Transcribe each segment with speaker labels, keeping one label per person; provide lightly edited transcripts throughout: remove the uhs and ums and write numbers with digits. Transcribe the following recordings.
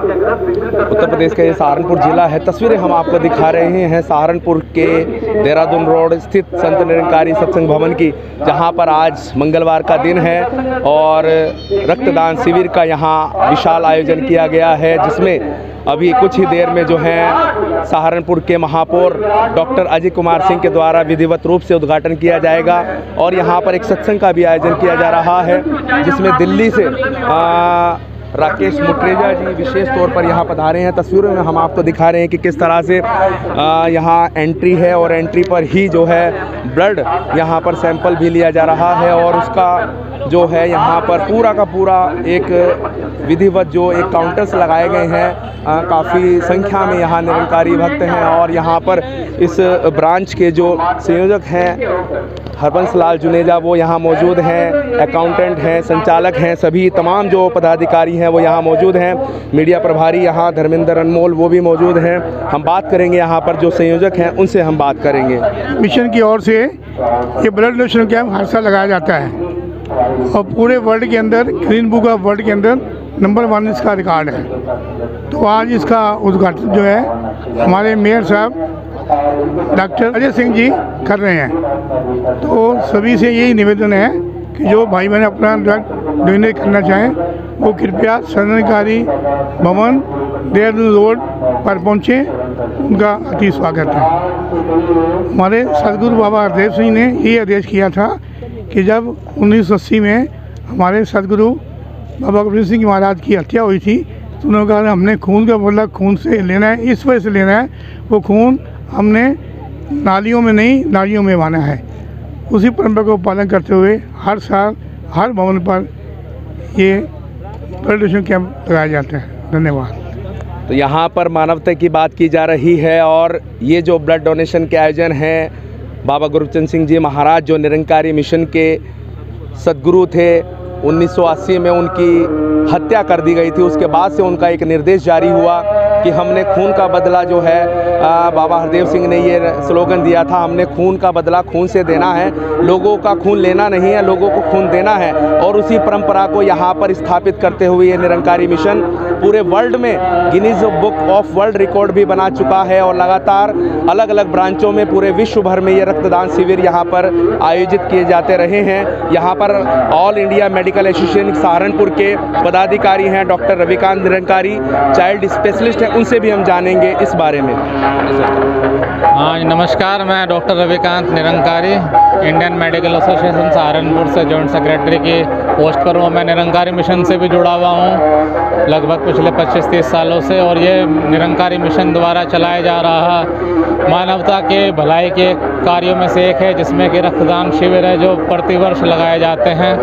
Speaker 1: उत्तर प्रदेश का ये सहारनपुर ज़िला है। तस्वीरें हम आपको दिखा रहे हैं सहारनपुर के देहरादून रोड स्थित संत निरंकारी सत्संग भवन की, जहां पर आज मंगलवार का दिन है और रक्तदान शिविर का यहां विशाल आयोजन किया गया है, जिसमें अभी कुछ ही देर में जो है सहारनपुर के महापौर डॉक्टर अजय कुमार सिंह के द्वारा विधिवत रूप से उद्घाटन किया जाएगा। और यहाँ पर एक सत्संग का भी आयोजन किया जा रहा है, जिसमें दिल्ली से राकेश मुट्रेजा जी विशेष तौर पर यहाँ पधारे हैं। तस्वीरों में हम आपको दिखा रहे हैं कि किस तरह से यहाँ एंट्री है और एंट्री पर ही जो है ब्लड यहाँ पर सैंपल भी लिया जा रहा है और उसका जो है यहाँ पर पूरा का पूरा एक विधिवत जो एक काउंटर्स लगाए गए हैं। काफ़ी संख्या में यहाँ निरंकारी भक्त हैं और यहाँ पर इस ब्रांच के जो संयोजक हैं हरबंस लाल जुनेजा वो यहाँ मौजूद हैं, अकाउंटेंट हैं, संचालक हैं, सभी तमाम जो पदाधिकारी हैं वो यहाँ मौजूद हैं। मीडिया प्रभारी यहाँ धर्मेंद्र अनमोल वो भी मौजूद हैं। हम बात करेंगे यहाँ पर जो संयोजक हैं उनसे हम बात करेंगे।
Speaker 2: मिशन की ओर से ये ब्लड डोनेशन कैंप हर साल लगाया जाता है और पूरे वर्ल्ड के अंदर ग्रीन बुक ऑफ वर्ल्ड के अंदर नंबर 1 इसका रिकॉर्ड है। तो आज इसका उद्घाटन जो है हमारे मेयर साहब डॉक्टर अजय सिंह जी कर रहे हैं। तो सभी से यही निवेदन है कि जो भाई बहन अपना ब्लड डोनेट करना चाहें वो कृपया सरकारी भवन देहरादून रोड पर पहुँचे, उनका अति स्वागत है। हमारे सदगुरु बाबा हरदेव सिंह ने ये आदेश किया था कि जब 1980 में हमारे सदगुरु बाबा गोविंद सिंह महाराज की हत्या हुई थी तो उन्होंने कहा हमने खून का बदला खून से लेना है, इस वजह से लेना है वो खून हमने नालियों में नहीं नालियों में बहाना है। उसी परंपरा को पालन करते हुए हर साल हर भवन पर ये ब्लड डोनेशन कैंप लगाया जाता है। धन्यवाद।
Speaker 1: तो यहाँ पर मानवता की बात की जा रही है और ये जो ब्लड डोनेशन के आयोजन हैं बाबा गुरबचन सिंह जी महाराज जो निरंकारी मिशन के सदगुरु थे, 1980 में उनकी हत्या कर दी गई थी। उसके बाद से उनका एक निर्देश जारी हुआ कि हमने खून का बदला जो है बाबा हरदेव सिंह ने ये स्लोगन दिया था, हमने खून का बदला खून से देना है, लोगों का खून लेना नहीं है, लोगों को खून देना है। और उसी परंपरा को यहाँ पर स्थापित करते हुए ये निरंकारी मिशन पूरे वर्ल्ड में Guinness book of world record भी बना चुका है और लगातार अलग अलग ब्रांचों में पूरे विश्व भर में ये रक्तदान शिविर यहाँ पर आयोजित किए जाते रहे हैं। यहाँ पर all India medical association Saharanpur के पदाधिकारी हैं doctor Ravikant Nirankari, child specialist हैं, उनसे भी हम जानेंगे इस बारे में।
Speaker 3: हाँ नमस्कार, मैं doctor Ravikant Nirankari Indian medical association Saharanpur से जॉइंट सेक्रेटरी की पोस्ट पर हूँ। मैं निरंकारी मिशन से भी जुड़ा हुआ हूँ लगभग पिछले 25-30 सालों से और ये निरंकारी मिशन द्वारा चलाया जा रहा मानवता के भलाई के कार्यों में से एक है, जिसमें कि रक्तदान शिविर है जो प्रतिवर्ष लगाए जाते हैं।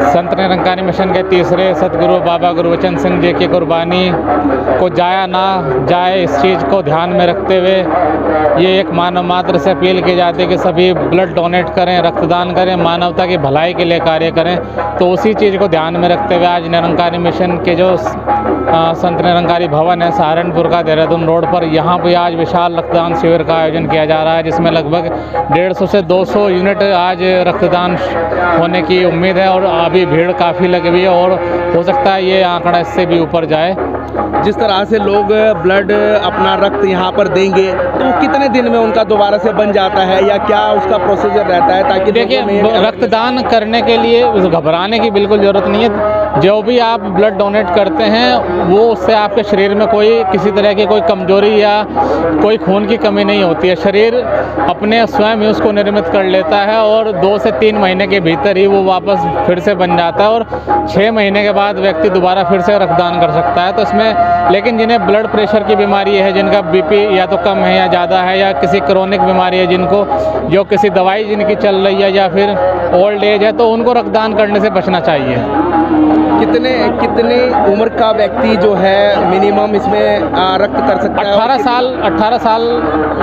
Speaker 3: संत निरंकारी मिशन के तीसरे सतगुरु बाबा गुरबचन सिंह जी की कुर्बानी को जाया ना जाए, इस चीज़ को ध्यान में रखते हुए ये एक मानव मात्र से अपील की जाती है कि सभी ब्लड डोनेट करें, रक्तदान करें, मानवता की भलाई के लिए कार्य करें। तो उसी चीज़ को ध्यान में रखते हुए आज निरंकारी मिशन के जो संत निरंकारी भवन है सहारनपुर का देहरादून रोड पर, यहाँ पे आज विशाल रक्तदान शिविर का आयोजन किया जा रहा है, जिसमें लगभग 150 से 200 यूनिट आज रक्तदान होने की उम्मीद है और अभी भीड़ काफ़ी लगी हुई है और हो सकता है ये आंकड़ा इससे भी ऊपर जाए।
Speaker 1: जिस तरह से लोग ब्लड अपना रक्त यहाँ पर देंगे तो कितने दिन में उनका दोबारा से बन जाता है या क्या उसका प्रोसीजर रहता है? ताकि
Speaker 3: देखिए, रक्तदान करने के लिए घबराने की बिल्कुल ज़रूरत नहीं है। जो भी आप ब्लड डोनेट करते हैं वो उससे आपके शरीर में कोई किसी तरह की कोई कमजोरी या कोई खून की कमी नहीं होती है। शरीर अपने स्वयं ही उसको निर्मित कर लेता है और 2 से 3 महीने के भीतर ही वो वापस फिर से बन जाता है और 6 महीने के बाद व्यक्ति दोबारा फिर से रक्तदान कर सकता है। तो इसमें लेकिन जिन्हें ब्लड प्रेशर की बीमारी है, जिनका बीपी या तो कम है या ज़्यादा है, या किसी क्रोनिक बीमारी है जिनको जो किसी दवाई जिनकी चल रही है या फिर ओल्ड एज है, तो उनको रक्तदान करने से बचना चाहिए।
Speaker 1: कितने उम्र का व्यक्ति जो है मिनिमम इसमें रक्त कर सकता है?
Speaker 3: 18 साल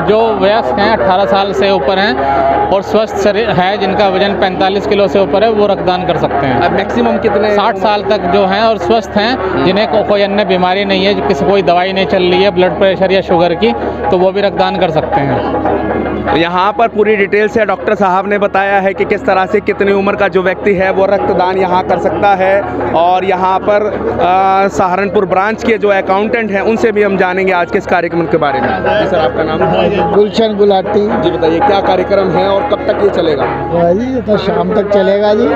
Speaker 3: जो वयस्क हैं, 18 साल से ऊपर हैं और स्वस्थ शरीर है, जिनका वजन 45 किलो से ऊपर है, वो रक्तदान कर सकते हैं।
Speaker 1: मैक्सिमम कितने?
Speaker 3: 60 साल तक जो हैं और स्वस्थ हैं, जिन्हें कोई अन्य बीमारी नहीं है, किसी कोई दवाई नहीं चल रही है ब्लड प्रेशर या शुगर की, तो वो भी रक्तदान कर सकते हैं।
Speaker 1: तो यहाँ पर पूरी डिटेल से डॉक्टर साहब ने बताया है कि किस तरह से कितनी उम्र का जो व्यक्ति है वो रक्तदान यहाँ कर सकता है। और यहाँ पर सहारनपुर ब्रांच के जो अकाउंटेंट हैं उनसे भी हम जानेंगे आज के इस कार्यक्रम के बारे में। जी सर, आपका नाम?
Speaker 4: गुलशन गुलाटी।
Speaker 1: जी बताइए, क्या कार्यक्रम है और कब तक ये चलेगा?
Speaker 4: जी ये तो शाम तक चलेगा जी,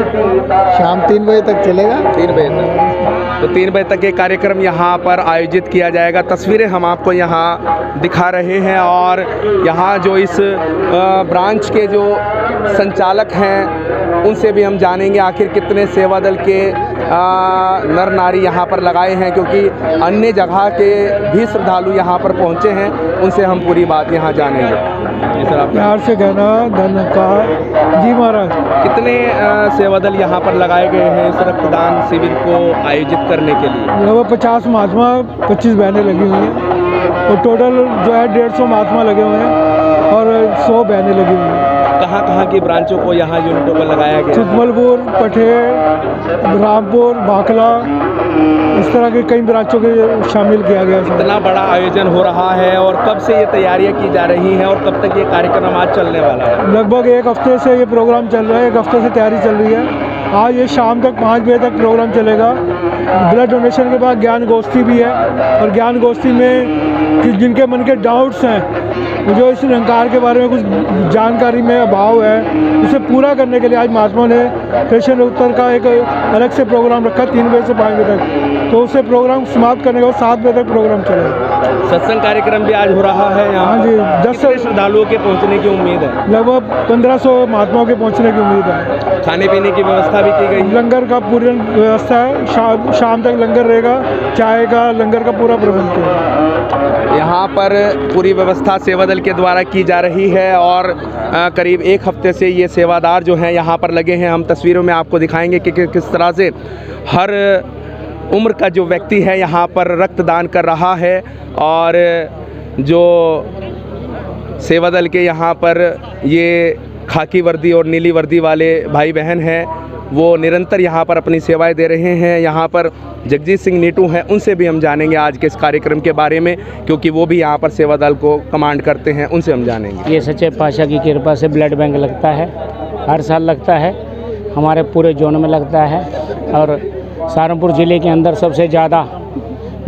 Speaker 4: शाम 3 बजे तक चलेगा।
Speaker 1: 3 बजे तक। तो 3 बजे तक ये कार्यक्रम यहाँ पर आयोजित किया जाएगा। तस्वीरें हम आपको यहाँ दिखा रहे हैं और यहाँ जो इस ब्रांच के जो संचालक हैं उनसे भी हम जानेंगे आखिर कितने सेवा दल के नर नारी यहाँ पर लगाए हैं, क्योंकि अन्य जगह के भी श्रद्धालु यहाँ पर पहुँचे हैं। उनसे हम पूरी बात यहाँ जानेंगे। जी सर, आप
Speaker 2: प्यार से कहना धन्यवाद जी महाराज।
Speaker 1: कितने सेवा दल यहाँ पर लगाए गए हैं इस रक्तदान शिविर को आयोजित करने के लिए?
Speaker 2: लगभग 50 महात्मा, 25 बहनें लगी हुई हैं और टोटल जो है 150 महात्मा लगे हुए हैं और 100 बहनें लगी हुई हैं।
Speaker 1: कहाँ की ब्रांचों को यहाँ यूनिटों को लगाया गया?
Speaker 2: चितमलपुर, पटेल, रामपुर, भाखला, इस तरह के कई ब्रांचों के शामिल किया गया है।
Speaker 1: इतना बड़ा आयोजन हो रहा है और कब से ये तैयारियां की जा रही हैं और कब तक ये कार्यक्रम आज चलने वाला है?
Speaker 2: लगभग 1 हफ्ते से ये प्रोग्राम चल रहा है, 1 हफ्ते से तैयारी चल रही है। आज ये शाम तक 5 बजे तक प्रोग्राम चलेगा। ब्लड डोनेशन के बाद ज्ञान गोष्ठी भी है और ज्ञान गोष्ठी में कि जिनके मन के डाउट्स हैं, जो इस निरंकार के बारे में कुछ जानकारी में अभाव है, उसे पूरा करने के लिए आज महात्मा ने प्रश्न उत्तर का एक अलग से प्रोग्राम रखा 3 बजे से 5 बजे तक। तो उसे प्रोग्राम समाप्त करने के बाद 7 बजे तक प्रोग्राम चलेगा।
Speaker 1: सत्संग कार्यक्रम भी आज हो रहा है यहाँ?
Speaker 2: हाँ जी, 10
Speaker 1: कितने श्रद्धालुओं के पहुँचने की उम्मीद है?
Speaker 2: लगभग 1500 महात्माओं के पहुँचने की उम्मीद है।
Speaker 1: खाने पीने की व्यवस्था भी की गई?
Speaker 2: लंगर का पूरी व्यवस्था है, शाम तक लंगर रहेगा, चाय का लंगर का पूरा प्रबंध किया।
Speaker 1: यहाँ पर पूरी व्यवस्था सेवा दल के द्वारा की जा रही है और करीब 1 हफ्ते से ये सेवादार जो हैं यहाँ पर लगे हैं। हम तस्वीरों में आपको दिखाएंगे कि किस तरह से हर उम्र का जो व्यक्ति है यहाँ पर रक्तदान कर रहा है। और जो सेवा दल के यहाँ पर ये खाकी वर्दी और नीली वर्दी वाले भाई बहन हैं, वो निरंतर यहाँ पर अपनी सेवाएं दे रहे हैं। यहाँ पर जगजीत सिंह नीटू हैं, उनसे भी हम जानेंगे आज के इस कार्यक्रम के बारे में, क्योंकि वो भी यहाँ पर सेवा दल को कमांड करते हैं। उनसे हम जानेंगे।
Speaker 5: ये सच्चे पातशाह की कृपा से ब्लड बैंक लगता है, हर साल लगता है, हमारे पूरे जोन में लगता है। और सहारनपुर ज़िले के अंदर सबसे ज़्यादा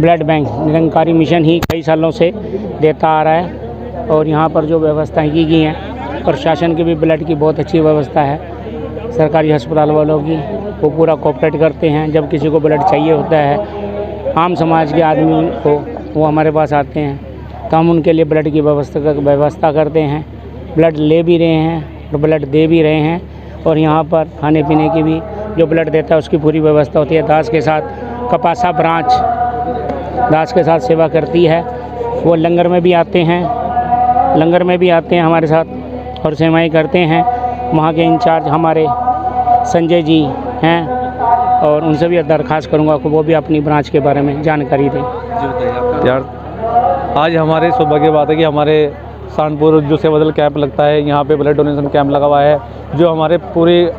Speaker 5: ब्लड बैंक निरंकारी मिशन ही कई सालों से देता आ रहा है। और यहाँ पर जो व्यवस्थाएँ की गई हैं, प्रशासन की भी ब्लड की बहुत अच्छी व्यवस्था है। सरकारी अस्पताल वालों की वो पूरा कोऑपरेट करते हैं। जब किसी को ब्लड चाहिए होता है, आम समाज के आदमी को, वो हमारे पास आते हैं तो हम उनके लिए ब्लड की व्यवस्था करते हैं। ब्लड ले भी रहे हैं और ब्लड दे भी रहे हैं। और यहाँ पर खाने पीने की भी जो ब्लड देता है उसकी पूरी व्यवस्था होती है। दास के साथ कपासा ब्रांच दास के साथ सेवा करती है। वो लंगर में भी आते हैं हमारे साथ और सेवाएं करते हैं। वहाँ के इंचार्ज हमारे संजय जी हैं और उनसे भी दरख्वास्त करूँगा कि वो भी अपनी ब्रांच के बारे में जानकारी दें।
Speaker 6: यार, आज हमारे सौभाग्य बात है कि हमारे सहारनपुर जो सेवा दल कैंप लगता है, यहाँ पे ब्लड डोनेशन कैंप लगा हुआ है। जो हमारे पूरे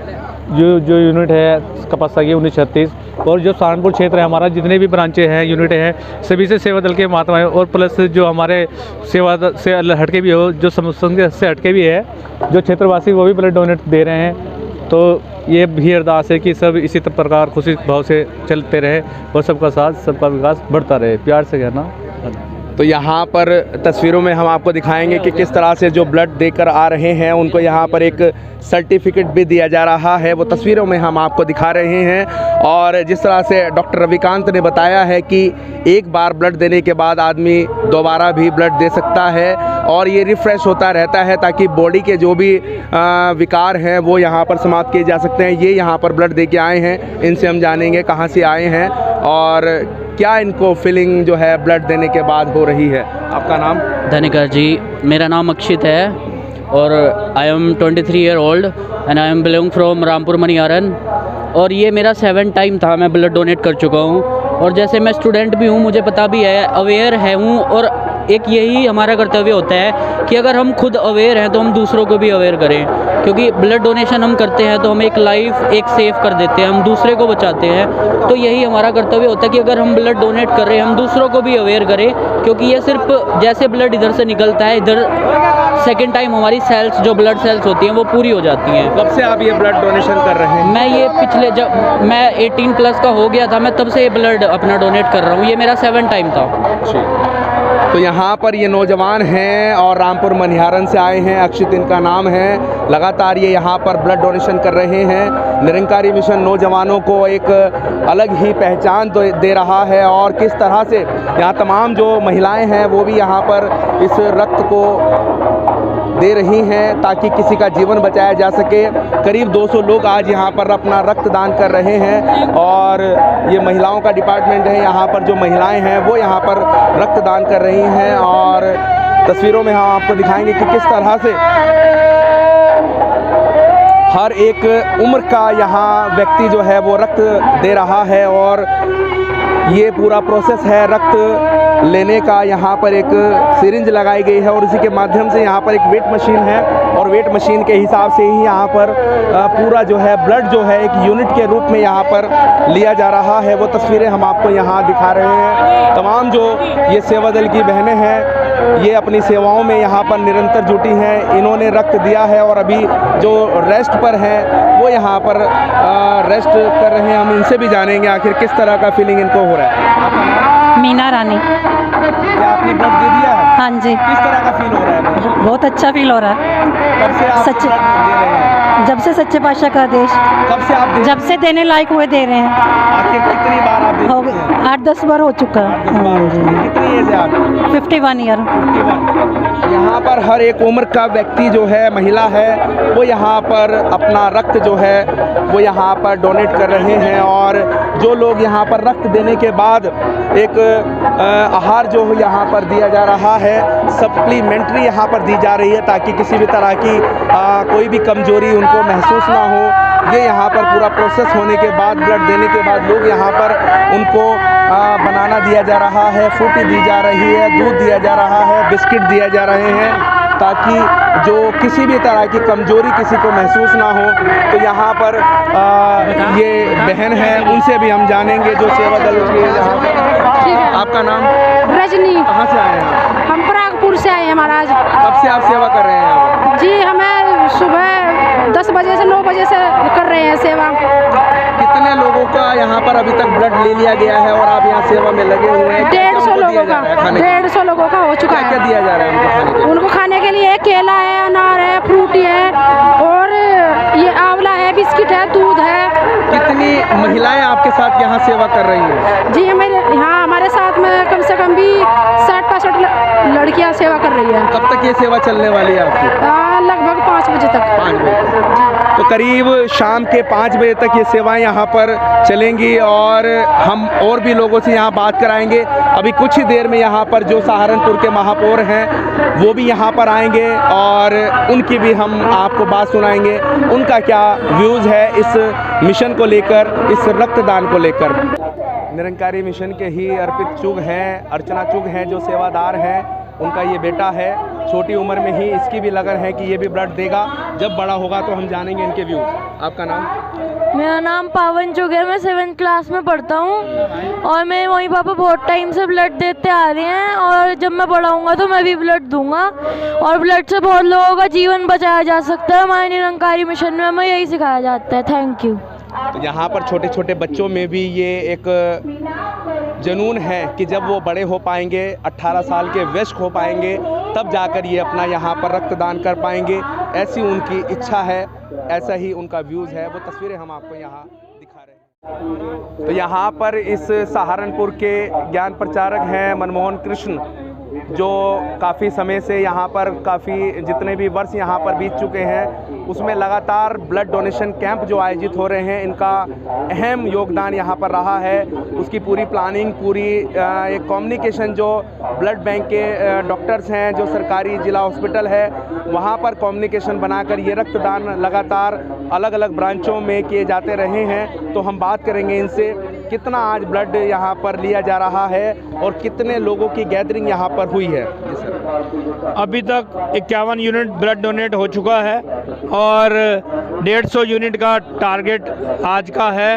Speaker 6: जो यूनिट है कपासा की 1936 और जो सहारनपुर क्षेत्र है हमारा, जितने भी ब्रांचें हैं, यूनिट हैं, सभी से सेवा दल के महात्मा हैं। और प्लस जो हमारे सेवा दल से हटके भी हो, जो संघ से हटके भी है, जो क्षेत्रवासी, वो भी ब्लड डोनेट दे रहे हैं। तो ये भी अरदास है कि सब इसी प्रकार खुशी भाव से चलते रहे और सबका साथ, सबका विकास बढ़ता रहे। प्यार से कहना।
Speaker 1: तो यहाँ पर तस्वीरों में हम आपको दिखाएंगे कि किस तरह से जो ब्लड देकर आ रहे हैं उनको यहाँ पर एक सर्टिफिकेट भी दिया जा रहा है। वो तस्वीरों में हम आपको दिखा रहे हैं। और जिस तरह से डॉक्टर रविकांत ने बताया है कि एक बार ब्लड देने के बाद आदमी दोबारा भी ब्लड दे सकता है और ये रिफ़्रेश होता रहता है, ताकि बॉडी के जो भी विकार हैं वो यहाँ पर समाप्त किए जा सकते हैं। ये यहाँ पर ब्लड दे के आए हैं, इनसे हम जानेंगे कहाँ से आए हैं और क्या इनको फीलिंग जो है ब्लड देने के बाद हो रही है। आपका नाम?
Speaker 7: धनिकर जी, मेरा नाम अक्षित है और I am 23 year old and I am belong from Rampur Maniharan. और ये मेरा 7 टाइम था, मैं ब्लड डोनेट कर चुका हूँ। और जैसे मैं स्टूडेंट भी हूँ, मुझे पता भी है, अवेयर है हूँ। और एक यही हमारा कर्तव्य होता है कि अगर हम खुद अवेयर हैं तो हम दूसरों को भी अवेयर करें, क्योंकि ब्लड डोनेशन हम करते हैं तो हम एक लाइफ एक सेव कर देते हैं, हम दूसरे को बचाते हैं। तो यही हमारा कर्तव्य होता है कि अगर हम ब्लड डोनेट कर रहे हैं, हम दूसरों को भी अवेयर करें, क्योंकि ये सिर्फ जैसे ब्लड इधर से निकलता है, इधर सेकंड टाइम हमारी सेल्स जो ब्लड सेल्स होती हैं वो पूरी हो जाती हैं।
Speaker 1: कब से आप ये ब्लड डोनेशन कर रहे हैं?
Speaker 7: मैं ये पिछले जब मैं 18 प्लस का हो गया था, मैं तब से ये ब्लड अपना डोनेट कर रहा हूँ। ये मेरा 7 टाइम था।
Speaker 1: तो यहाँ पर ये नौजवान हैं और रामपुर मनिहारन से आए हैं, अक्षित इनका नाम है। लगातार ये यहाँ पर ब्लड डोनेशन कर रहे हैं। निरंकारी मिशन नौजवानों को एक अलग ही पहचान दे रहा है और किस तरह से यहाँ तमाम जो महिलाएं हैं वो भी यहाँ पर इस रक्त को दे रही हैं ताकि किसी का जीवन बचाया जा सके। करीब 200 लोग आज यहाँ पर अपना रक्तदान कर रहे हैं और ये महिलाओं का डिपार्टमेंट है। यहाँ पर जो महिलाएं हैं वो यहाँ पर रक्तदान कर रही हैं और तस्वीरों में हम आपको दिखाएंगे कि किस तरह से हर एक उम्र का यहाँ व्यक्ति जो है वो रक्त दे रहा है और ये पूरा प्रोसेस है रक्त लेने का। यहाँ पर एक सिरिंज लगाई गई है और इसी के माध्यम से यहाँ पर एक वेट मशीन है और वेट मशीन के हिसाब से ही यहाँ पर पूरा जो है ब्लड जो है एक यूनिट के रूप में यहाँ पर लिया जा रहा है। वो तस्वीरें हम आपको यहाँ दिखा रहे हैं। तमाम जो ये सेवा दल की बहनें हैं ये अपनी सेवाओं में यहाँ पर निरंतर जुटी हैं। इन्होंने रक्त दिया है और अभी जो रेस्ट पर हैं वो यहाँ पर रेस्ट कर रहे हैं। हम इनसे भी जानेंगे आखिर किस तरह का फीलिंग इनको हो रहा है।
Speaker 8: मीना रानी।
Speaker 1: क्या आपने ब्लड दे दिया है?
Speaker 8: हाँ जी।
Speaker 1: किस तरह का फील हो रहा है?
Speaker 8: बहुत अच्छा फील हो रहा है।
Speaker 1: कब से आप
Speaker 8: सच्चे
Speaker 1: ब्लड दे रहे हैं?
Speaker 8: जब से सच्चे पातशाह का आदेश,
Speaker 1: कब से आप
Speaker 8: जब से देने लायक हुए दे रहे हैं।
Speaker 1: आखिर कितनी बार आप दे
Speaker 8: हो
Speaker 1: चुके हैं?
Speaker 8: 8-10 बार हो चुका है। हाँ जी।
Speaker 1: कितनी एज है आपकी?
Speaker 8: 51 ईयर।
Speaker 1: 51। यहाँ पर हर एक उम्र का व्यक्ति जो है, महिला है, वो यहाँ पर अपना रक्त जो है वो यहाँ पर डोनेट कर रहे हैं और जो लोग यहाँ पर रक्त देने के बाद एक आहार जो यहाँ पर दिया जा रहा है, सप्लीमेंट्री यहाँ पर दी जा रही है ताकि किसी भी तरह की कोई भी कमजोरी उनको महसूस ना हो। ये यहाँ पर पूरा प्रोसेस होने के बाद, ब्लड देने के बाद लोग यहाँ पर उनको बनाना दिया जा रहा है, फ्रूटी दी जा रही है, दूध दिया जा रहा है, बिस्किट दिया जा रहे हैं ताकि जो किसी भी तरह की कमजोरी किसी को महसूस ना हो। तो यहाँ पर ये बहन है, उनसे भी हम जानेंगे जो सेवा दल के यहाँ पर। आपका नाम?
Speaker 9: रजनी।
Speaker 1: कहाँ से आए हैं?
Speaker 9: हम परागपुर से आए हैं महाराज।
Speaker 1: कब से आप सेवा कर रहे हैं?
Speaker 9: जी हमें सुबह 10 बजे से 9 बजे से कर रहे हैं सेवा।
Speaker 1: कितने लोगों का यहाँ पर अभी तक ब्लड ले लिया गया है और आप यहाँ सेवा में लगे हुए हैं?
Speaker 9: 150 लोगों का, 150 लोगों का हो चुका है।
Speaker 1: क्या दिया जा रहा है
Speaker 9: उनको खाने के लिए? केला है, अनार है, फ्रूटी है और ये आंवला है, बिस्किट है, दूध है।
Speaker 1: कितनी महिलाएं आपके साथ यहाँ सेवा कर रही हैं?
Speaker 9: जी हमारे साथ में कम से कम भी 60-65 लड़कियाँ सेवा कर रही है।
Speaker 1: कब तक ये सेवा चलने वाली है आपकी?
Speaker 9: लगभग 5 बजे तक।
Speaker 1: 5 बजे। तो करीब शाम के 5 बजे तक ये सेवाएं यहाँ पर चलेंगी और हम और भी लोगों से यहाँ बात कराएंगे। अभी कुछ ही देर में यहाँ पर जो सहारनपुर के महापौर हैं वो भी यहाँ पर आएंगे और उनकी भी हम आपको बात सुनाएंगे, उनका क्या व्यूज़ है इस मिशन को लेकर, इस रक्तदान को लेकर। निरंकारी मिशन के ही अर्पित चुग हैं, अर्चना चुग हैं जो सेवादार हैं, उनका ये बेटा है। छोटी उम्र में ही इसकी भी लगन है कि ये भी ब्लड देगा, जब बड़ा होगा तो हम जानेंगे इनके व्यूज़। आपका नाम?
Speaker 10: मेरा नाम पावन चुग है, मैं 7th क्लास में पढ़ता हूँ और मेरे मम्मी पापा बहुत टाइम से ब्लड देते आ रहे हैं और जब मैं बड़ा होऊंगा तो मैं भी ब्लड दूंगा और ब्लड से बहुत लोगों का जीवन बचाया जा सकता है। हमारे निरंकारी मिशन में हमें यही सिखाया जाता है। Thank you.
Speaker 1: तो यहाँ पर छोटे छोटे बच्चों में भी ये एक जुनून है कि जब वो बड़े हो पाएंगे, 18 साल के वयस्क हो पाएंगे, तब जाकर ये अपना यहाँ पर रक्तदान कर पाएंगे। ऐसी उनकी इच्छा है, ऐसा ही उनका व्यूज़ है। वो तस्वीरें हम आपको यहाँ दिखा रहे हैं। तो यहाँ पर इस सहारनपुर के ज्ञान प्रचारक हैं मनमोहन कृष्ण, जो काफ़ी समय से यहाँ पर जितने भी वर्ष यहाँ पर बीत चुके हैं उसमें लगातार ब्लड डोनेशन कैंप जो आयोजित हो रहे हैं, इनका अहम योगदान यहाँ पर रहा है। उसकी पूरी प्लानिंग, पूरी एक कम्युनिकेशन जो ब्लड बैंक के डॉक्टर्स हैं, जो सरकारी ज़िला हॉस्पिटल है, वहाँ पर कम्युनिकेशन बनाकर ये रक्तदान लगातार अलग अलग ब्रांचों में किए जाते रहे हैं। तो हम बात करेंगे इनसे कितना आज ब्लड यहाँ पर लिया जा रहा है और कितने लोगों की गैदरिंग यहाँ पर हुई है।
Speaker 11: अभी तक 51 यूनिट ब्लड डोनेट हो चुका है और 150 यूनिट का टारगेट आज का है।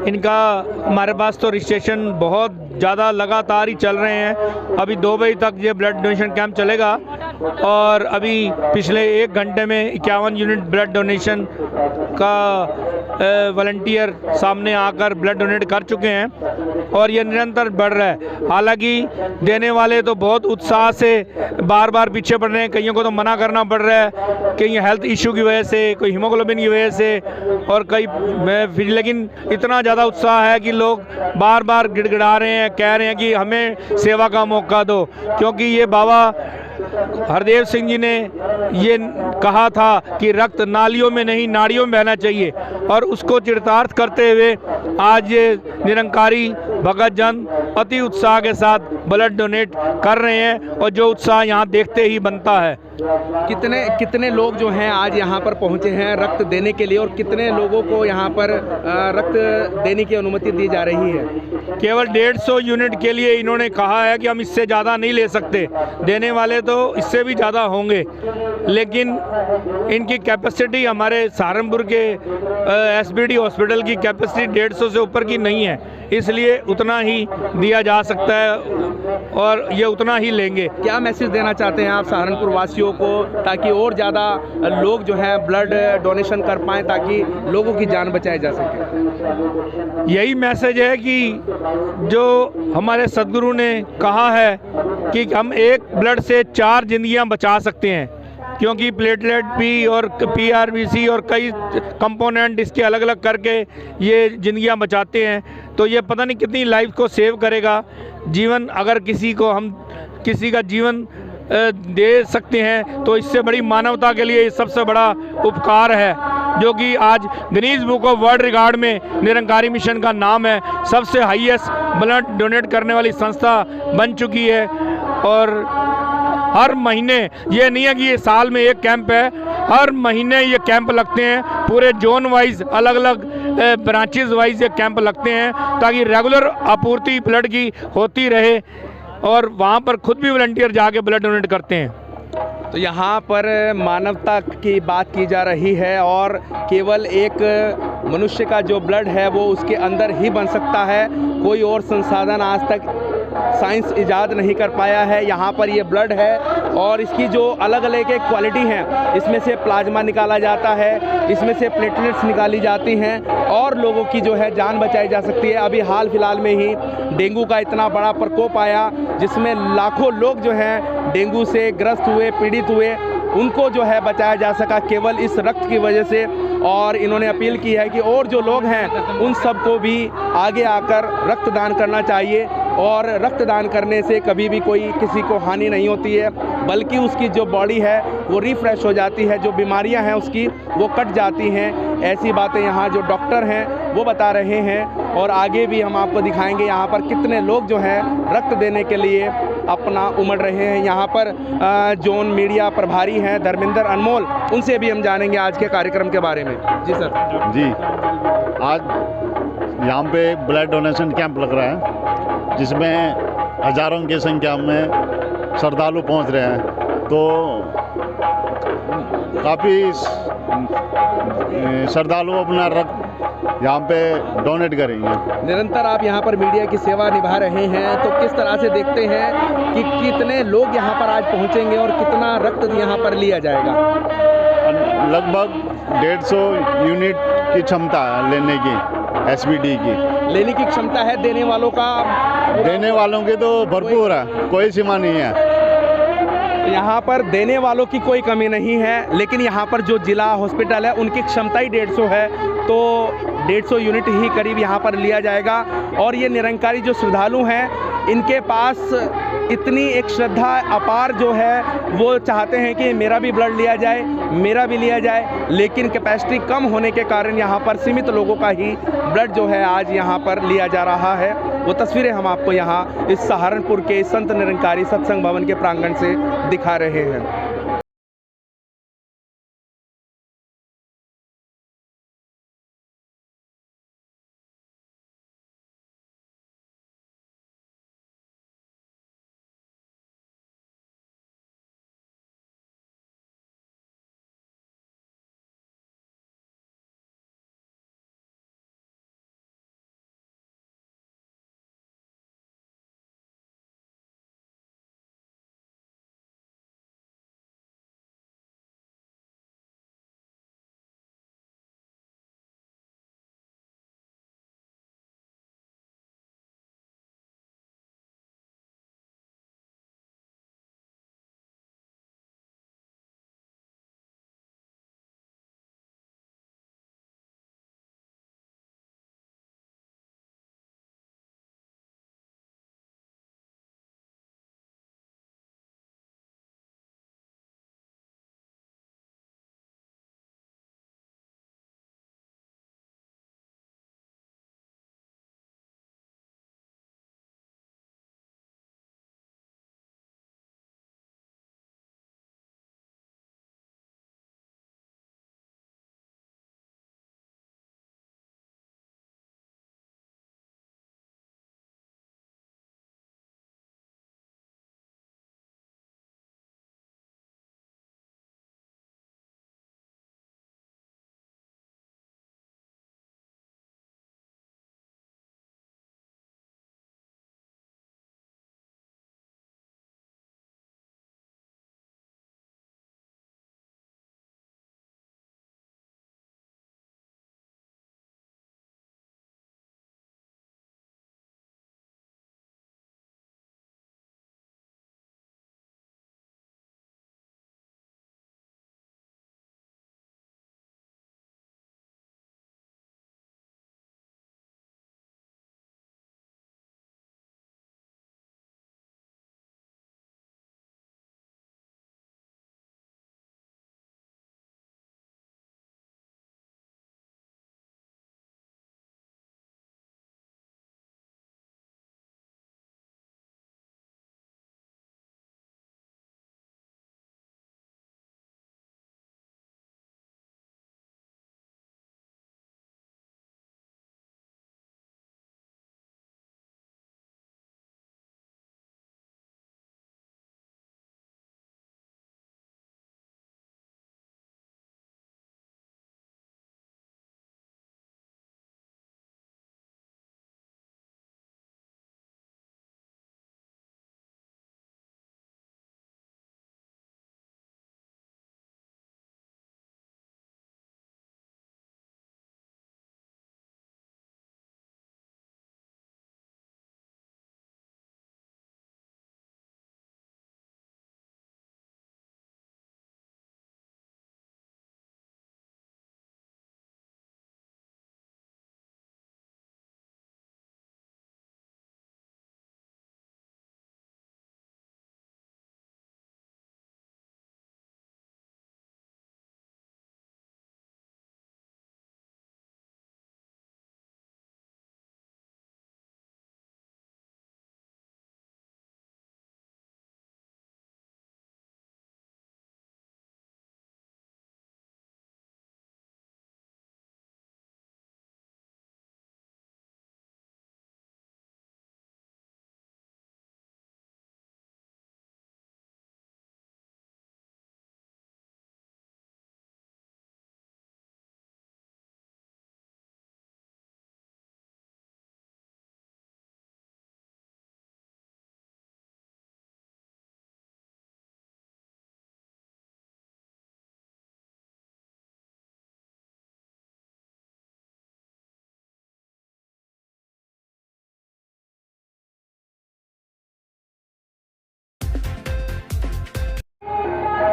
Speaker 11: इनका हमारे पास तो रजिस्ट्रेशन बहुत ज़्यादा लगातार ही चल रहे हैं। अभी 2 बजे तक ये ब्लड डोनेशन कैंप चलेगा और अभी पिछले 1 घंटे में 51 यूनिट ब्लड डोनेशन का वॉलंटियर सामने आकर ब्लड डोनेट कर चुके हैं और ये निरंतर बढ़ रहा है। हालांकि देने वाले तो बहुत उत्साह से बार बार पीछे पड़ रहे हैं, कईयों को तो मना करना पड़ रहा है, कई हेल्थ इशू की वजह से, कोई हीमोग्लोबिन की वजह से और कई फिर, लेकिन इतना ज़्यादा उत्साह है कि लोग बार बार गिड़गिड़ा रहे हैं, कह रहे हैं कि हमें सेवा का मौका दो, क्योंकि ये बाबा हरदेव सिंह जी ने ये कहा था कि रक्त नालियों में नहीं नाड़ियों में बहना चाहिए और उसको चरितार्थ करते हुए आज ये निरंकारी भगत जन अति उत्साह के साथ ब्लड डोनेट कर रहे हैं और जो उत्साह यहाँ देखते ही बनता है।
Speaker 1: कितने लोग जो हैं आज यहाँ पर पहुँचे हैं रक्त देने के लिए और कितने लोगों को यहाँ पर रक्त देने की अनुमति दी जा रही है?
Speaker 11: केवल 150 यूनिट के लिए इन्होंने कहा है कि हम इससे ज़्यादा नहीं ले सकते, देने वाले तो इससे भी ज़्यादा होंगे, लेकिन इनकी कैपेसिटी हमारे सहारनपुर के एसबीडी हॉस्पिटल की कैपेसिटी 150 से ऊपर की नहीं है, इसलिए उतना ही दिया जा सकता है और ये उतना ही लेंगे।
Speaker 1: क्या मैसेज देना चाहते हैं आप सहारनपुर वासियों को ताकि और ज़्यादा लोग जो हैं ब्लड डोनेशन कर पाएँ ताकि लोगों की जान बचाई जा सके?
Speaker 11: यही मैसेज है कि जो हमारे सदगुरु ने कहा है कि हम एक ब्लड से 4 जिंदगियां बचा सकते हैं, क्योंकि प्लेटलेट पी और PRBC और कई कंपोनेंट इसके अलग अलग करके ये जिंदगियां बचाते हैं, तो ये पता नहीं कितनी लाइफ को सेव करेगा। जीवन अगर किसी का जीवन दे सकते हैं तो इससे बड़ी मानवता के लिए सबसे बड़ा उपकार है, जो कि आज Guinness book of world record में निरंकारी मिशन का नाम है, सबसे हाईएस्ट ब्लड डोनेट करने वाली संस्था बन चुकी है। और हर महीने, ये नहीं है कि ये साल में एक कैंप है, हर महीने ये कैंप लगते हैं, पूरे जोन वाइज अलग अलग ब्रांचेस वाइज ये कैंप लगते हैं ताकि रेगुलर आपूर्ति ब्लड की होती रहे और वहाँ पर खुद भी वॉलंटियर जाके ब्लड डोनेट करते हैं।
Speaker 1: तो यहाँ पर मानवता की बात की जा रही है और केवल एक मनुष्य का जो ब्लड है वो उसके अंदर ही बन सकता है, कोई और संसाधन आज तक साइंस इजाद नहीं कर पाया है। यहाँ पर ये ब्लड है और इसकी जो अलग अलग एक क्वालिटी हैं, इसमें से प्लाज्मा निकाला जाता है, इसमें से प्लेटलेट्स निकाली जाती हैं और लोगों की जो है जान बचाई जा सकती है। अभी हाल फिलहाल में ही डेंगू का इतना बड़ा प्रकोप आया जिसमें लाखों लोग जो हैं डेंगू से ग्रस्त हुए, पीड़ित हुए, उनको जो है बचाया जा सका केवल इस रक्त की वजह से। और इन्होंने अपील की है कि और जो लोग हैं उन सबको भी आगे आकर रक्तदान करना चाहिए और रक्तदान करने से कभी भी कोई किसी को हानि नहीं होती है, बल्कि उसकी जो बॉडी है वो रिफ़्रेश हो जाती है, जो बीमारियां हैं उसकी वो कट जाती हैं। ऐसी बातें यहाँ जो डॉक्टर हैं वो बता रहे हैं और आगे भी हम आपको दिखाएंगे यहाँ पर कितने लोग जो हैं रक्त देने के लिए अपना उमड़ रहे हैं। यहाँ पर जोन मीडिया प्रभारी हैं धर्मेंद्र अनमोल, उनसे भी हम जानेंगे आज के कार्यक्रम के बारे में। जी सर।
Speaker 12: जी, आज यहाँ पे ब्लड डोनेशन कैंप लग रहा है जिसमें हज़ारों की संख्या में श्रद्धालु पहुँच रहे हैं, तो काफ़ी श्रद्धालु अपना रक्त यहाँ पे डोनेट करेंगे।
Speaker 1: निरंतर आप यहाँ पर मीडिया की सेवा निभा रहे हैं, तो किस तरह से देखते हैं कि कितने लोग यहाँ पर आज पहुँचेंगे और कितना रक्त यहाँ पर लिया जाएगा?
Speaker 12: लगभग 150 यूनिट की क्षमता है लेने की, एसबीडी की
Speaker 1: लेने की क्षमता है। देने वालों
Speaker 12: की तो भरपूर है, कोई सीमा नहीं है।
Speaker 1: यहाँ पर देने वालों की कोई कमी नहीं है, लेकिन यहाँ पर जो जिला हॉस्पिटल है उनकी क्षमता ही 150 है, तो 150 यूनिट ही करीब यहाँ पर लिया जाएगा। और ये निरंकारी जो श्रद्धालु हैं इनके पास इतनी एक श्रद्धा अपार जो है, वो चाहते हैं कि मेरा भी ब्लड लिया जाए, मेरा भी लिया जाए, लेकिन कैपेसिटी कम होने के कारण यहाँ पर सीमित लोगों का ही ब्लड जो है आज यहाँ पर लिया जा रहा है। वो तस्वीरें हम आपको यहाँ इस सहारनपुर के संत निरंकारी सत्संग भवन के प्रांगण से दिखा रहे हैं।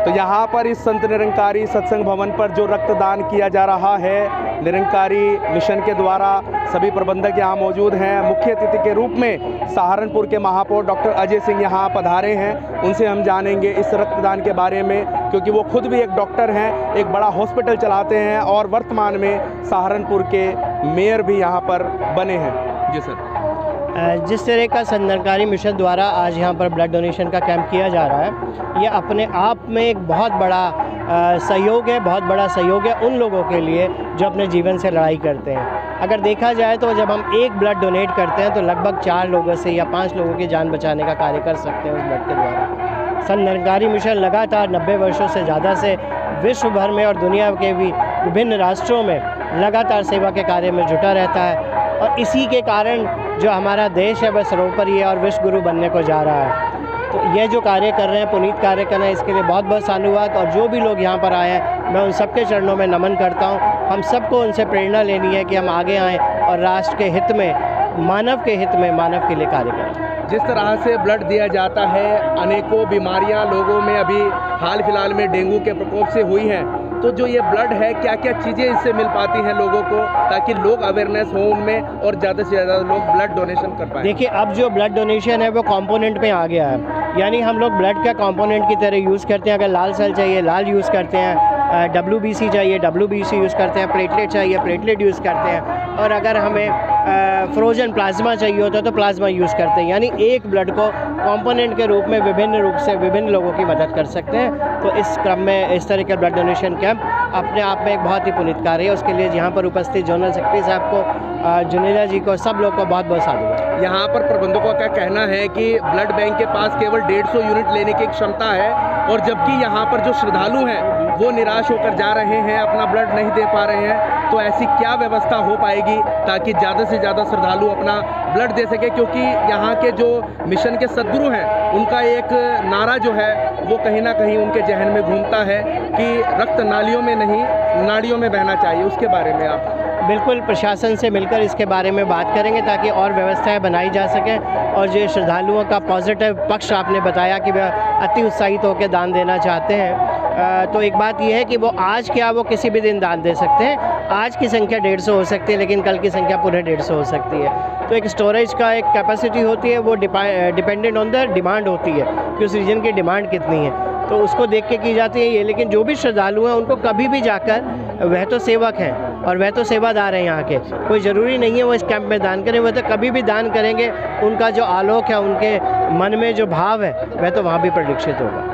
Speaker 1: तो यहाँ पर इस संत निरंकारी सत्संग भवन पर जो रक्तदान किया जा रहा है निरंकारी मिशन के द्वारा, सभी प्रबंधक यहाँ मौजूद हैं। मुख्य अतिथि के रूप में सहारनपुर के महापौर डॉक्टर अजय सिंह यहाँ पधारे हैं। उनसे हम जानेंगे इस रक्तदान के बारे में, क्योंकि वो खुद भी एक डॉक्टर हैं, एक बड़ा हॉस्पिटल चलाते हैं और वर्तमान में सहारनपुर के मेयर भी यहाँ पर बने हैं। जी सर।
Speaker 13: जिस तरह का संत निरंकारी मिशन द्वारा आज यहाँ पर ब्लड डोनेशन का कैंप किया जा रहा है, ये अपने आप में एक बहुत बड़ा सहयोग है, बहुत बड़ा सहयोग है उन लोगों के लिए जो अपने जीवन से लड़ाई करते हैं। अगर देखा जाए तो जब हम एक ब्लड डोनेट करते हैं तो लगभग 4 लोगों से या 5 लोगों की जान बचाने का कार्य कर सकते हैं उस ब्लड के द्वारा। संत निरंकारी मिशन लगातार 90 वर्षों से ज़्यादा से विश्व भर में और दुनिया के भी विभिन्न राष्ट्रों में लगातार सेवा के कार्य में जुटा रहता है, और इसी के कारण जो हमारा देश है वह सर्वोपरि है और विश्व गुरु बनने को जा रहा है। तो ये जो कार्य कर रहे हैं, पुनीत कार्य कर रहे हैं, इसके लिए बहुत बहुत साधुवाद। और जो भी लोग यहाँ पर आए हैं, मैं उन सबके चरणों में नमन करता हूँ। हम सबको उनसे प्रेरणा लेनी है कि हम आगे आएँ और राष्ट्र के हित में, मानव के हित में, मानव के लिए कार्य करें।
Speaker 1: जिस तरह से ब्लड दिया जाता है, अनेकों बीमारियां लोगों में अभी हाल फिलहाल में डेंगू के प्रकोप से हुई हैं, तो जो ये ब्लड है, क्या क्या चीज़ें इससे मिल पाती हैं लोगों को, ताकि लोग अवेयरनेस हो उनमें और ज़्यादा से ज़्यादा लोग ब्लड डोनेशन कर पाएँ?
Speaker 13: देखिए, अब जो ब्लड डोनेशन है वो कंपोनेंट में आ गया है, यानी हम लोग ब्लड का कंपोनेंट की तरह यूज़ करते हैं। अगर लाल सेल चाहिए लाल यूज़ करते हैं, WBC चाहिए WBC यूज़ करते हैं, प्लेटलेट चाहिए प्लेटलेट यूज़ करते हैं, और अगर हमें फ्रोजन प्लाज्मा चाहिए होता है तो प्लाज्मा यूज़ करते हैं। यानी एक ब्लड को कंपोनेंट के रूप में विभिन्न रूप से विभिन्न लोगों की मदद कर सकते हैं। तो इस क्रम में इस तरह के ब्लड डोनेशन कैंप अपने आप में एक बहुत ही पुनीत कार्य है। उसके लिए यहाँ पर उपस्थित जोनल सेक्रेटरी साहब को, जुनेजा जी को, सब लोग को बहुत बहुत साधुवाद।
Speaker 1: यहाँ पर प्रबंधकों का कहना है कि ब्लड बैंक के पास केवल 150 यूनिट लेने की क्षमता है, और जबकि यहाँ पर जो श्रद्धालु हैं वो निराश होकर जा रहे हैं, अपना ब्लड नहीं दे पा रहे हैं। तो ऐसी क्या व्यवस्था हो पाएगी ताकि ज़्यादा से ज़्यादा श्रद्धालु अपना ब्लड दे सके? क्योंकि यहाँ के जो मिशन के सद्गुरु हैं, उनका एक नारा जो है वो कहीं ना कहीं उनके जहन में घूमता है कि रक्त नालियों में नहीं नाड़ियों में बहना चाहिए। उसके बारे में आप?
Speaker 13: बिल्कुल, प्रशासन से मिलकर इसके बारे में बात करेंगे ताकि और व्यवस्थाएं बनाई जा सकें। और जो श्रद्धालुओं का पॉजिटिव पक्ष आपने बताया कि वह अति उत्साहित होकर दान देना चाहते हैं, तो एक बात यह है कि वो आज क्या, वो किसी भी दिन दान दे सकते हैं। आज की संख्या 150 हो सकती है, लेकिन कल की संख्या पूरे 150 हो सकती है। तो एक स्टोरेज का एक कैपेसिटी होती है, वो डिपेंडेंट ऑन द डिमांड होती है कि उस रीजन की डिमांड कितनी है, तो उसको देख के की जाती है ये। लेकिन जो भी श्रद्धालु हैं उनको कभी भी जाकर, वह तो सेवक हैं और वह तो सेवादार हैं यहाँ के, कोई ज़रूरी नहीं है वो इस कैंप में दान करें, वह तो कभी भी दान करेंगे। उनका जो आलोक है, उनके मन में जो भाव है, वह तो वहाँ भी परिलक्षित होगा।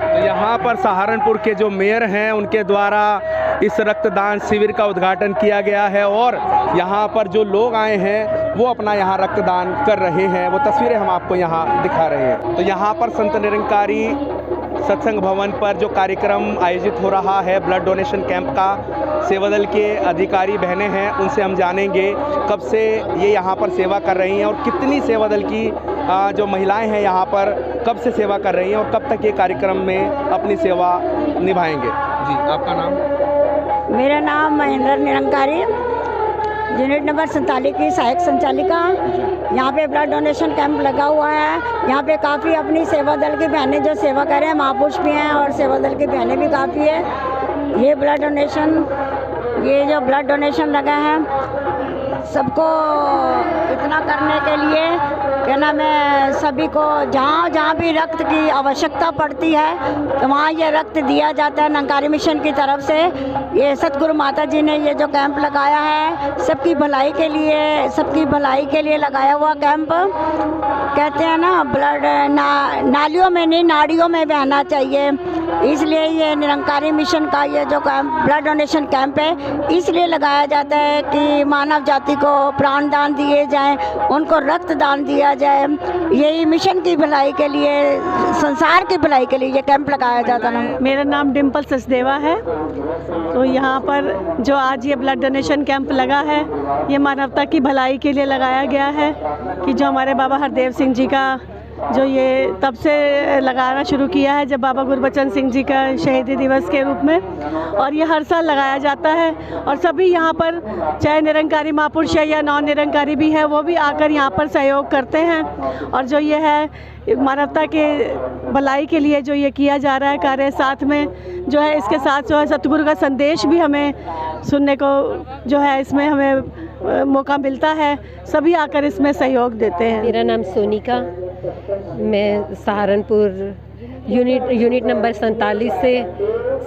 Speaker 1: तो यहाँ पर सहारनपुर के जो मेयर हैं उनके द्वारा इस रक्तदान शिविर का उद्घाटन किया गया है, और यहाँ पर जो लोग आए हैं वो अपना यहाँ रक्तदान कर रहे हैं। वो तस्वीरें हम आपको यहाँ दिखा रहे हैं। तो यहाँ पर संत निरंकारी सत्संग भवन पर जो कार्यक्रम आयोजित हो रहा है ब्लड डोनेशन कैंप का, सेवादल के अधिकारी बहनें हैं, उनसे हम जानेंगे कब से ये यहाँ पर सेवा कर रही हैं और कितनी सेवादल की जो महिलाएं हैं यहाँ पर कब से सेवा कर रही हैं और कब तक ये कार्यक्रम में अपनी सेवा निभाएंगे। जी, आपका नाम?
Speaker 14: मेरा नाम महेंद्र निरंकारी, यूनिट नंबर 47 की सहायक संचालिका। यहाँ पे ब्लड डोनेशन कैंप लगा हुआ है। यहाँ पे काफ़ी अपनी सेवा दल की बहनें जो सेवा कर रहे हैं, महापुरुष भी हैं और सेवा दल की बहनें भी काफ़ी है। ये ब्लड डोनेशन, ये जो ब्लड डोनेशन लगा है, सबको इतना करने के लिए कहना, मैं सभी को जहाँ भी रक्त की आवश्यकता पड़ती है तो वहाँ ये रक्त दिया जाता है निरंकारी मिशन की तरफ से। ये सतगुरु माता जी ने ये जो कैंप लगाया है, सबकी भलाई के लिए लगाया हुआ कैंप। कहते हैं ना, ब्लड नालियों में नहीं नाड़ियों में बहना चाहिए, इसलिए ये निरंकारी मिशन का ये जो कैंप, ब्लड डोनेशन कैंप है, इसलिए लगाया जाता है कि मानव जाति को प्राण दान दिए जाएं, उनको रक्त दान दिया जाए। यही मिशन की भलाई के लिए, संसार की भलाई के लिए ये कैंप लगाया जाता है।
Speaker 8: मेरा नाम डिम्पल सचदेवा है। तो यहाँ पर जो आज ये ब्लड डोनेशन कैंप लगा है, ये मानवता की भलाई के लिए लगाया गया है कि जो हमारे बाबा हरदेव सिंह जी का जो ये तब से लगाना शुरू किया है जब बाबा गुरबचन सिंह जी का शहीदी दिवस के रूप में, और ये हर साल लगाया जाता है। और सभी यहाँ पर चाहे निरंकारी महापुरुष है या नॉन निरंकारी भी है, वो भी आकर यहाँ पर सहयोग करते हैं। और जो ये है मानवता के भलाई के लिए जो ये किया जा रहा है कार्य, साथ में जो है इसके साथ जो है सतगुरु का संदेश भी हमें सुनने को जो है इसमें हमें मौका मिलता है। सभी आकर इसमें सहयोग देते हैं।
Speaker 15: मेरा नाम सोनिका, मैं सहारनपुर यूनिट नंबर 47 से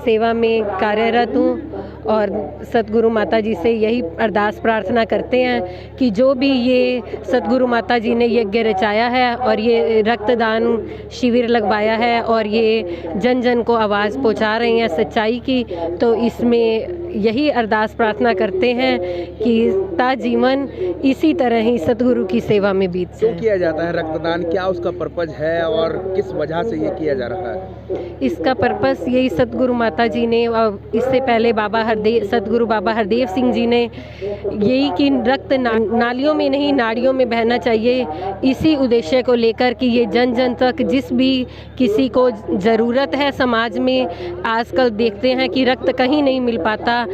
Speaker 15: सेवा में कार्यरत हूँ और सतगुरु माता जी से यही अरदास प्रार्थना करते हैं कि जो भी ये सतगुरु माता जी ने यज्ञ रचाया है और ये रक्तदान शिविर लगवाया है और ये जन जन को आवाज़ पहुंचा रहे हैं सच्चाई की, तो इसमें यही अरदास प्रार्थना करते हैं कि ता जीवन इसी तरह ही सतगुरु की सेवा में बीत जाए।
Speaker 1: क्यों किया जाता है रक्तदान, क्या उसका पर्पज है और किस वजह से ये किया जा रहा है?
Speaker 15: इसका पर्पस यही सतगुरु माता जी ने और इससे पहले सतगुरु बाबा हरदेव सिंह जी ने यही कि रक्त नालियों में नहीं नाड़ियों में बहना चाहिए, इसी उद्देश्य को लेकर कि ये जन जन तक जिस भी किसी को ज़रूरत है समाज में। आजकल देखते हैं कि रक्त कहीं नहीं मिल पाता,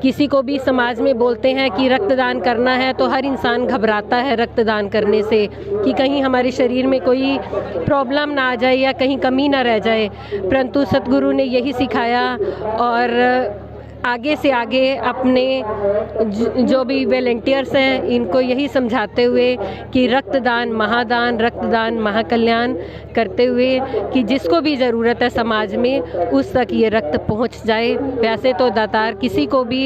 Speaker 15: किसी को भी समाज में बोलते हैं कि रक्तदान करना है तो हर इंसान घबराता है रक्तदान करने से कि कहीं हमारे शरीर में कोई प्रॉब्लम ना आ जाए या कहीं कमी ना रह जाए, परंतु सतगुरु ने यही सिखाया और आगे से आगे अपने जो भी वॉलंटियर्स हैं इनको यही समझाते हुए कि रक्तदान रक्तदान महाकल्याण करते हुए कि जिसको भी ज़रूरत है समाज में उस तक ये रक्त पहुंच जाए। वैसे तो दातार किसी को भी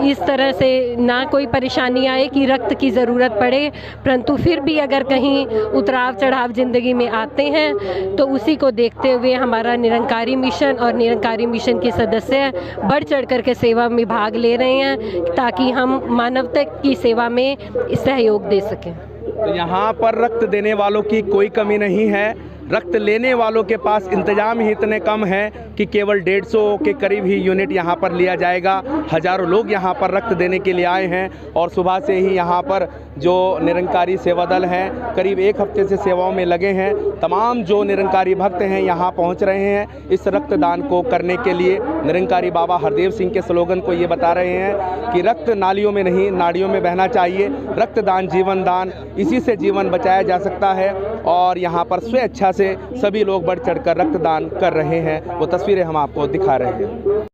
Speaker 15: इस तरह से ना कोई परेशानी आए कि रक्त की ज़रूरत पड़े, परंतु फिर भी अगर कहीं उतराव चढ़ाव ज़िंदगी में आते हैं तो उसी को देखते हुए हमारा निरंकारी मिशन और निरंकारी मिशन के सदस्य बढ़ चढ़ कर के सेवा में भाग ले रहे हैं ताकि हम मानवता की सेवा में सहयोग दे सकें।
Speaker 1: तो यहाँ पर रक्त देने वालों की कोई कमी नहीं है, रक्त लेने वालों के पास इंतजाम ही इतने कम है कि केवल 150 के करीब ही यूनिट यहाँ पर लिया जाएगा। हज़ारों लोग यहाँ पर रक्त देने के लिए आए हैं और सुबह से ही यहाँ पर जो निरंकारी सेवा दल हैं करीब एक हफ्ते से सेवाओं में लगे हैं। तमाम जो निरंकारी भक्त हैं यहाँ पहुँच रहे हैं इस रक्तदान को करने के लिए। निरंकारी बाबा हरदेव सिंह के स्लोगन को ये बता रहे हैं कि रक्त नालियों में नहीं नाड़ियों में बहना चाहिए, रक्तदान जीवन दान, इसी से जीवन बचाया जा सकता है। और यहाँ पर स्वेच्छा से सभी लोग बढ़ चढ़कर रक्तदान कर रहे हैं, वो तस्वीरें हम आपको दिखा रहे हैं।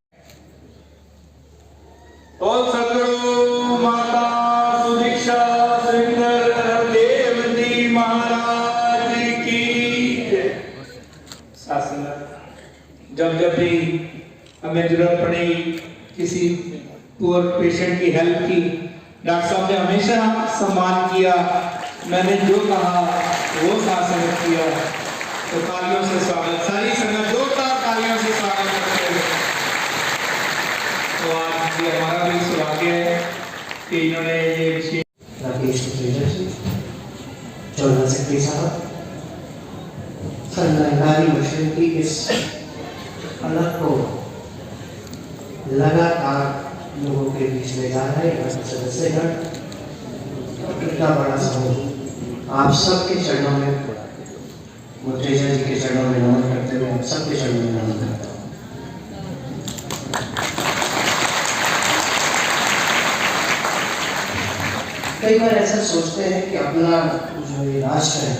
Speaker 16: सतगुरु माता सुदीक्षा सुंदर देव जी महाराज की शासन। जब भी हमें जरूरत पड़ी किसी पुअर पेशेंट की हेल्प की, डॉक्टर साहब ने हमेशा सम्मान किया। मैंने जो कहा वो शासन किया। तो तालियों से स्वागत, सारी संगत जोरदार तालियों से स्वागत करते हैं। तो आज ये हमारा भी सौभाग्य है कि इन्होंने ये विशेष
Speaker 17: राकेश जी, जनरल सेक्रेटरी साहब, निरंकारी मिशन की इस अलग को लगातार लोगों के बीच में जा रहे हैं सदस्यगण, इतना बड़ा समूह आप सबके चरणों में, मुर्तेजा जी के चरणों में नमन करते हुए आप सबके चरणों में नमन करता हूँ। कई बार ऐसा सोचते हैं कि अपना जो ये राष्ट्र है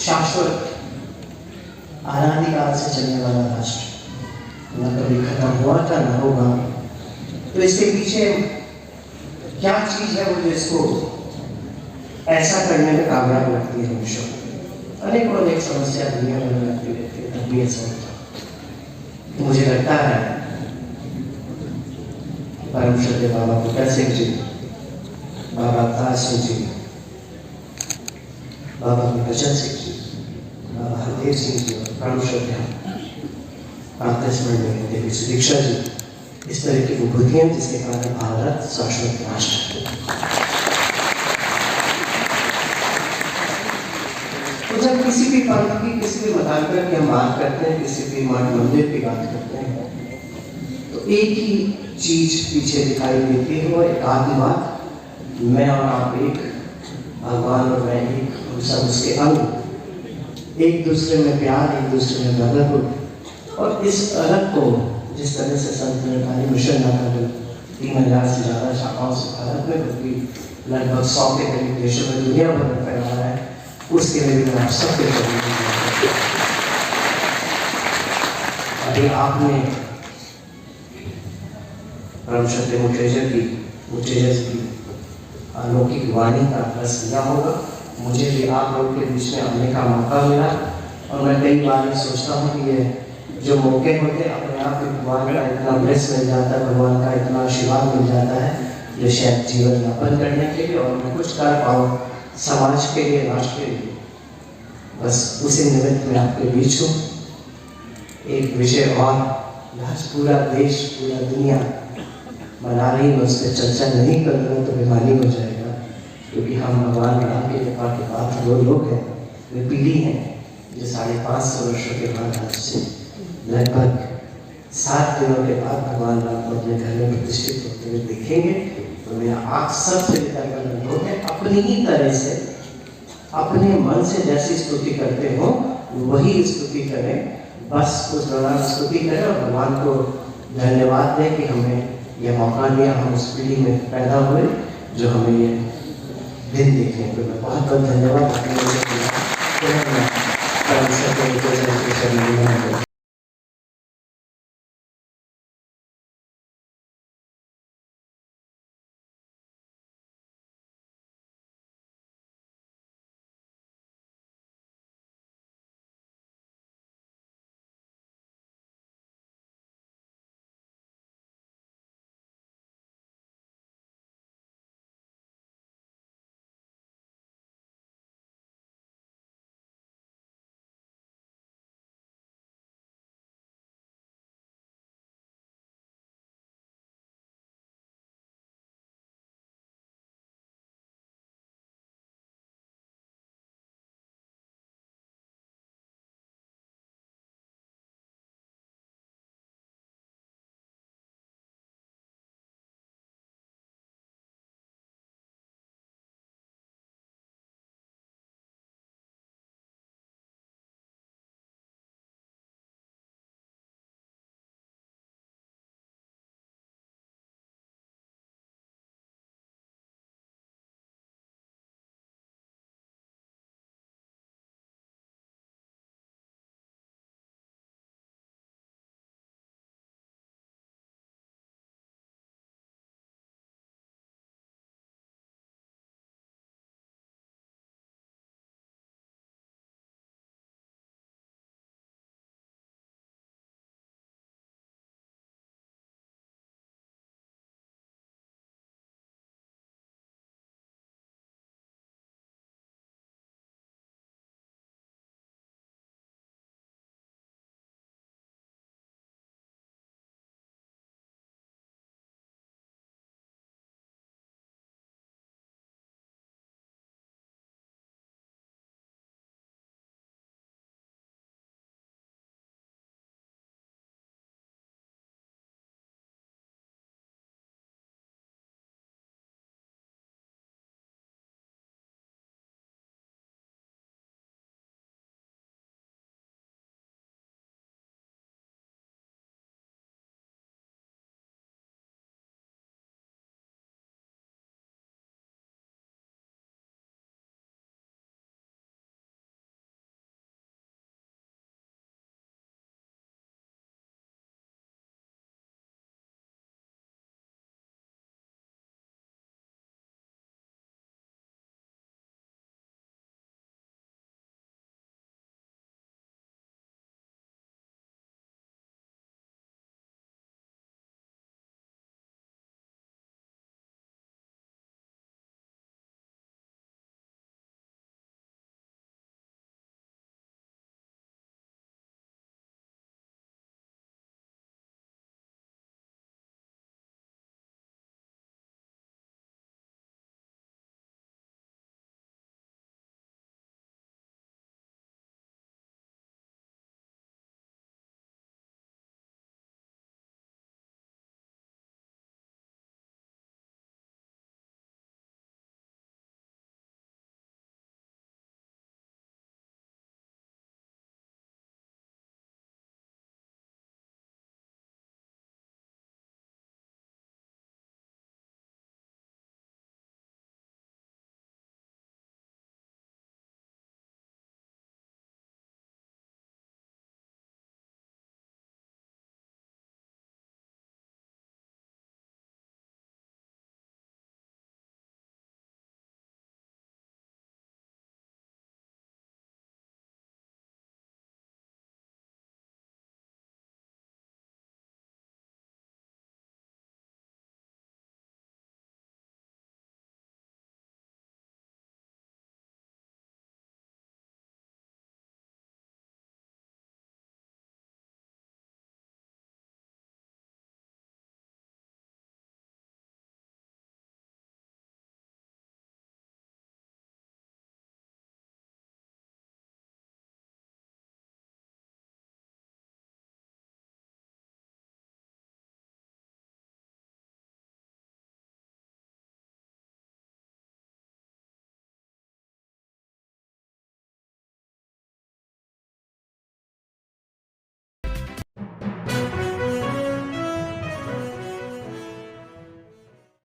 Speaker 17: शाश्वत अनादिकाल से चलने वाला राष्ट्र, न कभी खत्म हुआ था न होगा, तो इसके पीछे क्या चीज है वो जो इसको ऐसा करने में कामयाब लगती है। हमेशा अनेक समस्या दुनिया में लगती रहती है, तब भी ऐसा होता। मुझे लगता है परम श्रद्धेय बाबा बुड्ढा सिंह जी, बाबा अवतार सिंह जी, बाबा गुरबचन सिंह जी, बाबा हरदेव सिंह जी और परम श्रद्धेय प्रातस्मरणीय देवी सुदीक्षा जी, इस तरह की विभूतियां जिसके कारण भारत शाश्वत राष्ट्र है। तो जब किसी भी पंथ की, किसी भी मतांतर की हम बात करते हैं, किसी भी मठ मंदिर की बात करते हैं, तो एक ही चीज पीछे दिखाई देती है, वो एक आदि बात, मैं और आप एक, भगवान और मैं एक, हम सब उसके अंग। एक दूसरे में प्यार, एक दूसरे में ब्रदरहुड। और इस अलग को जिस तरह से संत निरंकारी मिशन न कर 3000 से ज़्यादा शाखाओं से भारत में, बल्कि लगभग 100 के करीब देशों में दुनिया भर में फैला रहा है, उसके लिए भी मैं आप सबके अभी आपने परम सत्य मुटेजर की अलौकिक वाणी का रस लिया होगा। मुझे भी आप लोग के बीच में आने का मौका मिला और मैं कई बार ये सोचता हूँ कि ये जो मौके होते हैं अपने आप में भगवान का इतना ब्लेस मिल जाता है, भगवान का इतना आशीर्वाद मिल जाता है जो शायद जीवन यापन करने के लिए और मैं कुछ कर पाऊँ समाज के लिए, राष्ट्र के लिए। बस उसी निमित्त में आपके बीच हूँ। एक विषय और, आज पूरा देश, पूरा दुनिया मना रही, मैं उस पर चर्चा नहीं करूँगा तो बेमानी हो जाएगा, क्योंकि हम भगवान राम की कृपा के बाद वो लोग हैं, वे पीढ़ी हैं जो 550 वर्षों के बाद आज से लगभग 7 दिनों के बाद भगवान राम को अपने घर में प्रतिष्ठित होते हुए देखेंगे। तो मेरा आप सबसे अनुरोध है, अपनी ही तरह से अपने मन से जैसी स्तुति करते हो वही स्तुति करें, बस उस दौरान स्तुति करें और भगवान को धन्यवाद दें कि हमें यह मौका दिया, हम उस पीढ़ी में पैदा हुए जो हमें ये दिन देखने को। मैं बहुत बहुत धन्यवाद।